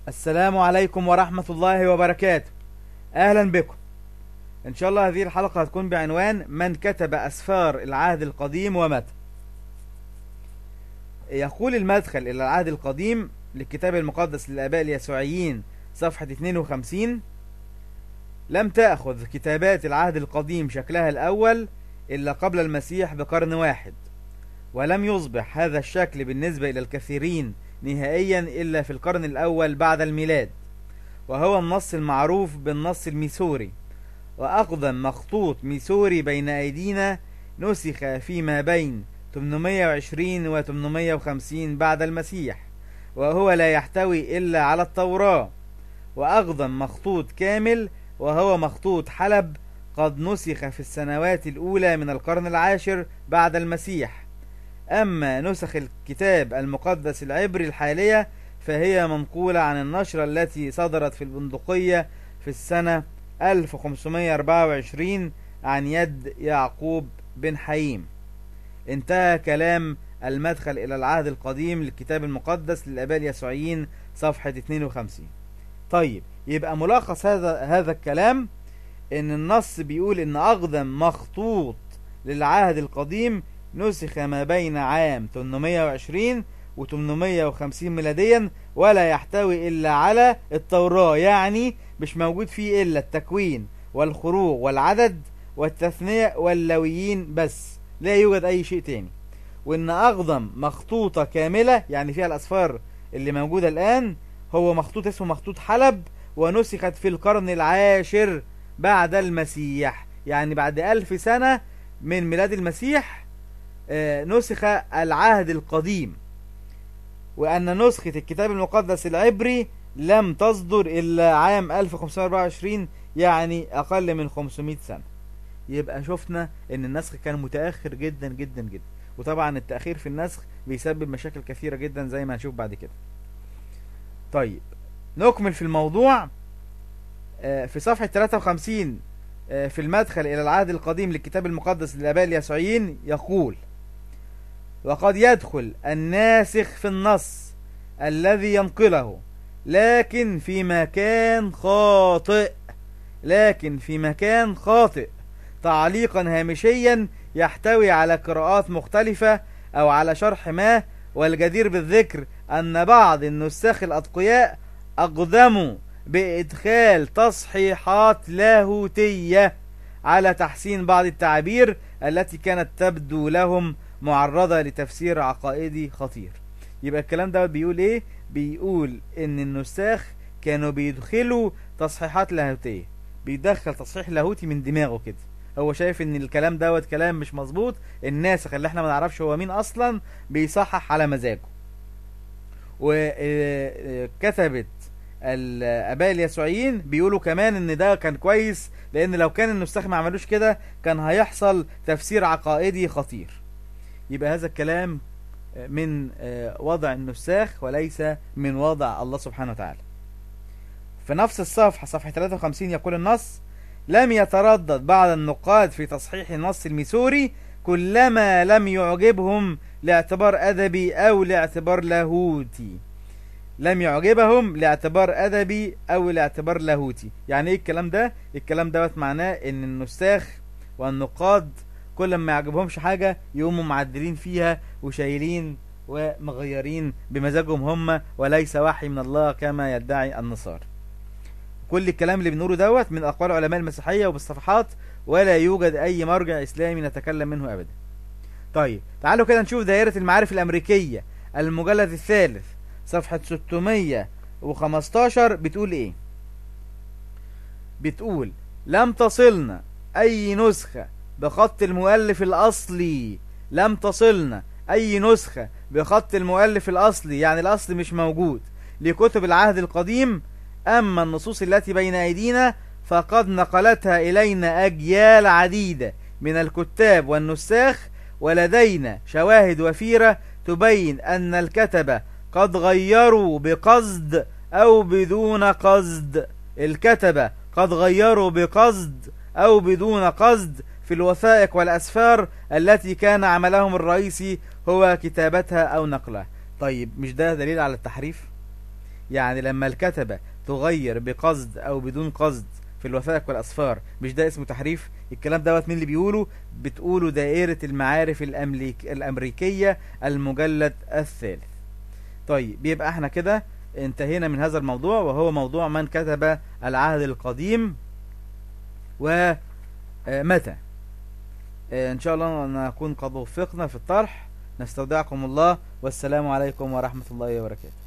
السلام عليكم ورحمة الله وبركاته. أهلا بكم. إن شاء الله هذه الحلقة هتكون بعنوان من كتب أسفار العهد القديم ومتى. يقول المدخل إلى العهد القديم للكتاب المقدس للآباء اليسوعيين صفحة 52: لم تأخذ كتابات العهد القديم شكلها الأول إلا قبل المسيح بقرن واحد، ولم يصبح هذا الشكل بالنسبة إلى الكثيرين نهائيا إلا في القرن الأول بعد الميلاد، وهو النص المعروف بالنص الميسوري. وأقدم مخطوط ميسوري بين أيدينا نسخ فيما بين 820 و 850 بعد المسيح، وهو لا يحتوي إلا على التوراة. وأقدم مخطوط كامل وهو مخطوط حلب قد نسخ في السنوات الأولى من القرن العاشر بعد المسيح. أما نسخ الكتاب المقدس العبري الحالية فهي منقولة عن النشرة التي صدرت في البندقية في السنة 1524 عن يد يعقوب بن حييم. انتهى كلام المدخل إلى العهد القديم للكتاب المقدس للآباء اليسوعيين صفحة 52. طيب، يبقى ملخص هذا الكلام ان النص بيقول ان اقدم مخطوط للعهد القديم نسخ ما بين عام 820 و 850 ميلاديا، ولا يحتوي الا على التوراة، يعني مش موجود فيه الا التكوين والخروج والعدد والتثنية واللويين بس، لا يوجد اي شيء تاني. وان اقدم مخطوطة كاملة يعني فيها الاسفار اللي موجودة الان هو مخطوط اسمه مخطوط حلب، ونسخت في القرن العاشر بعد المسيح، يعني بعد 1000 سنة من ميلاد المسيح نسخ العهد القديم. وأن نسخة الكتاب المقدس العبري لم تصدر إلا عام 1524، يعني أقل من 500 سنة. يبقى شفنا أن النسخ كان متأخر جدا جدا جدا، وطبعا التأخير في النسخ بيسبب مشاكل كثيرة جدا زي ما هنشوف بعد كده. طيب، نكمل في الموضوع. في صفحة 53 في المدخل إلى العهد القديم للكتاب المقدس للآباء اليسوعيين يقول: وقد يدخل الناسخ في النص الذي ينقله، لكن في مكان خاطئ تعليقا هامشيا يحتوي على قراءات مختلفة أو على شرح ما. والجدير بالذكر أن بعض النساخ الأتقياء أقدموا بإدخال تصحيحات لاهوتية على تحسين بعض التعابير التي كانت تبدو لهم معرضة لتفسير عقائدي خطير. يبقى الكلام ده بيقول ايه؟ بيقول ان النساخ كانوا بيدخلوا تصحيحات لاهوتية، بيدخل تصحيح لاهوتي من دماغه كده، هو شايف ان الكلام دوت كلام مش مظبوط، الناسخ اللي احنا ما نعرفش هو مين اصلا بيصحح على مزاجه. وكتبت الآباء اليسوعيين بيقولوا كمان ان ده كان كويس، لان لو كان النساخ ما عملوش كده كان هيحصل تفسير عقائدي خطير. يبقى هذا الكلام من وضع النساخ وليس من وضع الله سبحانه وتعالى. في نفس الصفحة صفحة 53 يقول النص: لم يتردد بعض النقاد في تصحيح النص الميسوري كلما لم يعجبهم لاعتبار أدبي أو لاعتبار لاهوتي. لم يعجبهم لاعتبار أدبي أو لاعتبار لاهوتي. يعني ايه الكلام ده؟ الكلام ده معناه ان النساخ والنقاد كل ما يعجبهمش حاجة يقوموا معدلين فيها وشايلين ومغيرين بمزاجهم هم، وليس وحي من الله كما يدعي النصارى. كل الكلام اللي بنقوله دوت من أقوال علماء المسيحية وبالصفحات، ولا يوجد أي مرجع إسلامي نتكلم منه أبدا. طيب، تعالوا كده نشوف دائرة المعارف الأمريكية المجلد الثالث صفحة 615 بتقول إيه؟ بتقول: لم تصلنا أي نسخة بخط المؤلف الأصلي. لم تصلنا أي نسخة بخط المؤلف الأصلي، يعني الأصل مش موجود، لكتب العهد القديم. أما النصوص التي بين أيدينا فقد نقلتها إلينا أجيال عديدة من الكتاب والنساخ، ولدينا شواهد وفيرة تبين أن الكتبة قد غيروا بقصد أو بدون قصد. الكتبة قد غيروا بقصد أو بدون قصد في الوثائق والأسفار التي كان عملهم الرئيسي هو كتابتها أو نقلها. طيب، مش ده دليل على التحريف؟ يعني لما الكتبة تغير بقصد او بدون قصد في الوثائق والاسفار، مش ده اسمه تحريف؟ الكلام دوت مين اللي بيقوله؟ بتقوله دائرة المعارف الامريكية المجلد الثالث. طيب يبقى احنا كده انتهينا من هذا الموضوع، وهو موضوع من كتب العهد القديم ومتى. ان شاء الله نكون قد وفقنا في الطرح. نستودعكم الله، والسلام عليكم ورحمة الله وبركاته.